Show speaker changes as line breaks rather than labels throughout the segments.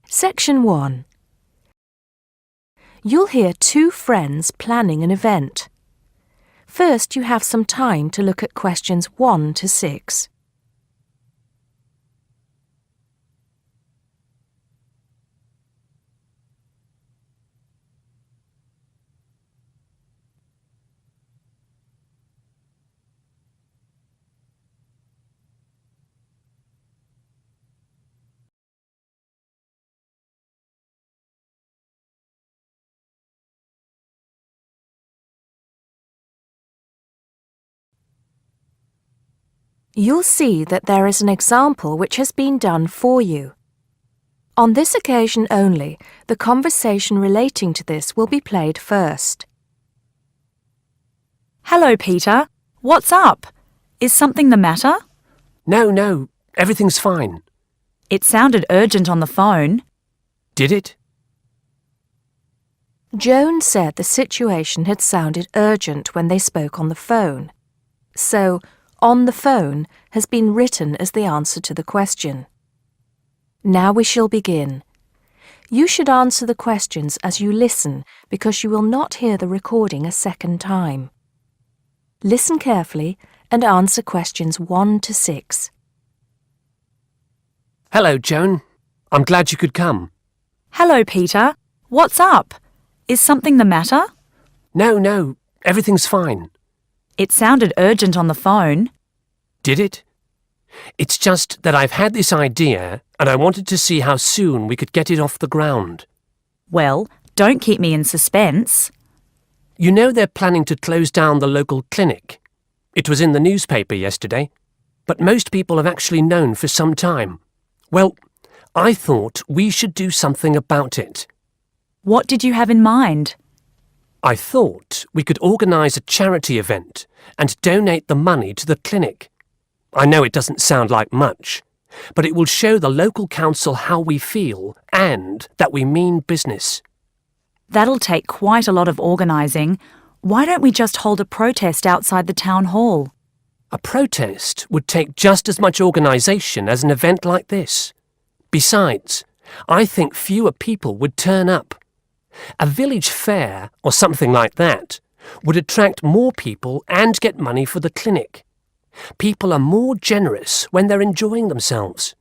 Section 1. You'll hear two friends planning an event. First, you have some time to look at questions 1 to 6. You'll see that there is an example which has been done for you. On this occasion only, the conversation relating to this will be played first.
Hello, Peter. What's up? Is something the matter?
No, everything's fine.
It sounded urgent on the phone.
Did it?
Joan said the situation had sounded urgent when they spoke on the phone. So, on the phone has been written as the answer to the question. Now we shall begin. You should answer the questions as you listen because you will not hear the recording a second time. Listen carefully and answer questions 1 to 6.
Hello, Joan. I'm glad you could come.
Hello, Peter. What's up? Is something the matter?
No, everything's fine.
It sounded urgent on the phone.
Did it? It's just that I've had this idea and I wanted to see how soon we could get it off the ground.
Well, don't keep me in suspense.
You know they're planning to close down the local clinic. It was in the newspaper yesterday, but most people have actually known for some time. Well, I thought we should do something about it.
What did you have in mind?
I thought we could organise a charity event and donate the money to the clinic. I know it doesn't sound like much, but it will show the local council how we feel and that we mean business.
That'll take quite a lot of organising. Why don't we just hold a protest outside the town hall?
A protest would take just as much organisation as an event like this. Besides, I think fewer people would turn up. A village fair or something like that would attract more people and get money for the clinic. People are more generous when they're enjoying themselves.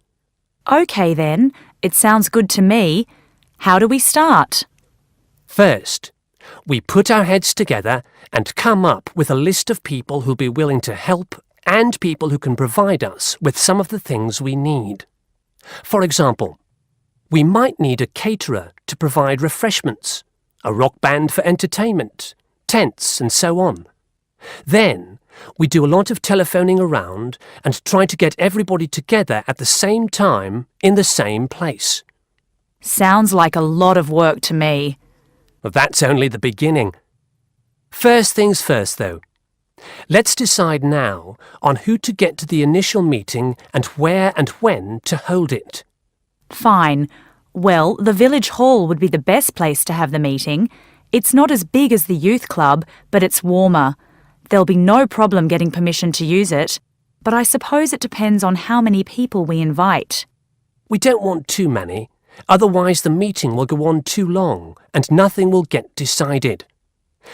OK then, it sounds good to me. How do we start?
First, we put our heads together and come up with a list of people who'll be willing to help and people who can provide us with some of the things we need. For example, we might need a caterer to provide refreshments, a rock band for entertainment, tents and so on. Then, we do a lot of telephoning around and try to get everybody together at the same time in the same place.
Sounds like a lot of work to me.
Well, that's only the beginning. First things first, though. Let's decide now on who to get to the initial meeting and where and when to hold it.
Fine. Well, the village hall would be the best place to have the meeting. It's not as big as the youth club, but it's warmer. There'll be no problem getting permission to use it, but I suppose it depends on how many people we invite.
We don't want too many, otherwise the meeting will go on too long and nothing will get decided.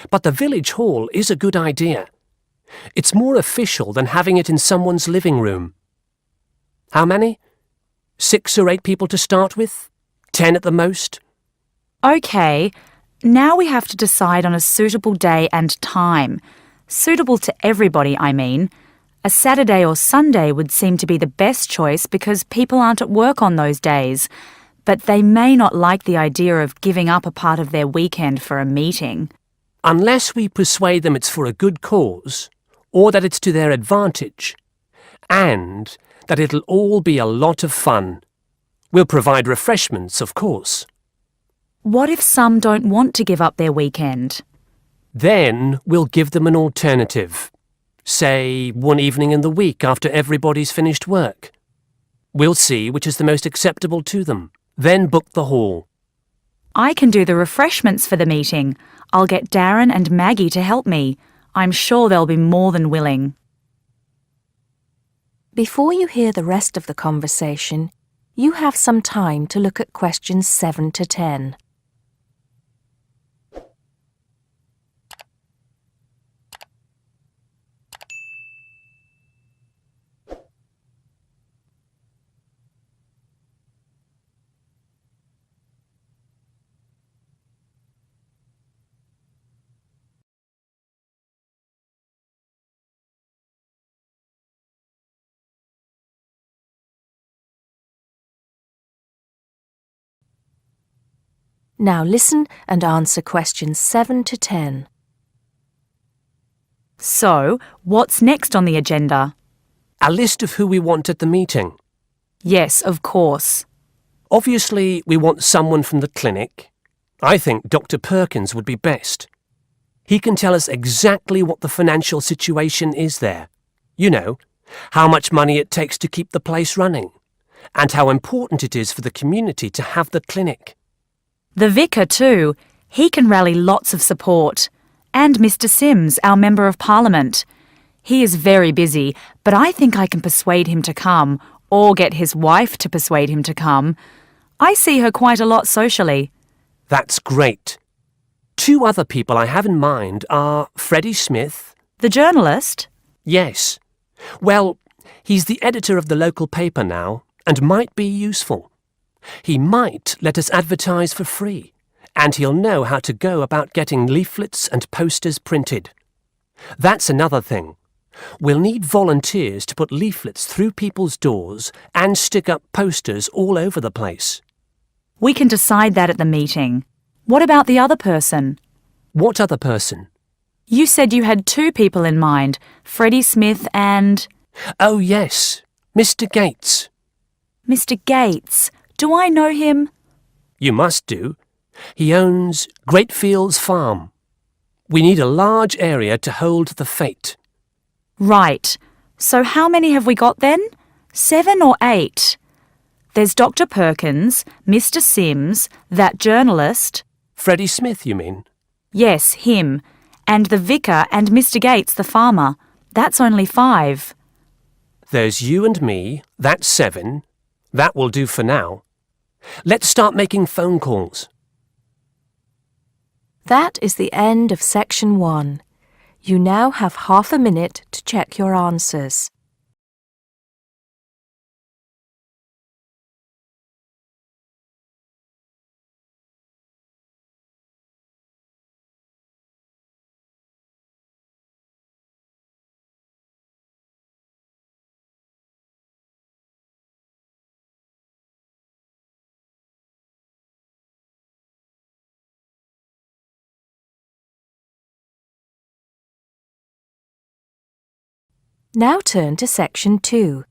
But the village hall is a good idea. It's more official than having it in someone's living room. How many? 6 or 8 people to start with? 10 at the most?
OK, now we have to decide on a suitable day and time. Suitable to everybody, I mean. A Saturday or Sunday would seem to be the best choice because people aren't at work on those days. But they may not like the idea of giving up a part of their weekend for a meeting.
Unless we persuade them it's for a good cause, or that it's to their advantage, and that it'll all be a lot of fun. We'll provide refreshments, of course.
What if some don't want to give up their weekend?
Then we'll give them an alternative. Say, one evening in the week after everybody's finished work. We'll see which is the most acceptable to them. Then book the hall.
I can do the refreshments for the meeting. I'll get Darren and Maggie to help me. I'm sure they'll be more than willing.
Before you hear the rest of the conversation, You have some time to look at questions 7 to 10. Now listen and answer questions 7 to 10.
So, what's next on the agenda?
A list of who we want at the meeting.
Yes, of course.
Obviously, we want someone from the clinic. I think Dr. Perkins would be best. He can tell us exactly what the financial situation is there. You know, how much money it takes to keep the place running, and how important it is for the community to have the clinic.
The vicar too. He can rally lots of support. And Mr. Sims, our Member of Parliament. He is very busy, but I think I can persuade him to come, or get his wife to persuade him to come. I see her quite a lot socially.
That's great. 2 other people I have in mind are Freddie Smith.
The journalist?
Yes. Well, he's the editor of the local paper now, and might be useful. He might let us advertise for free, and he'll know how to go about getting leaflets and posters printed. That's another thing. We'll need volunteers to put leaflets through people's doors and stick up posters all over the place.
We can decide that at the meeting. What about the other person?
What other person?
You said you had 2 people in mind, Freddie Smith and...
Oh, yes, Mr. Gates.
Mr. Gates. Do I know him?
You must do. He owns Greatfields Farm. We need a large area to hold the fete.
Right. So how many have we got then? 7 or 8? There's Dr. Perkins, Mr. Sims, that journalist.
Freddie Smith, you mean?
Yes, him. And the vicar and Mr. Gates, the farmer. That's only 5.
There's you and me, that's 7. That will do for now. Let's start making phone calls.
That is the end of section 1. You now have half a minute to check your answers. Now turn to section 2.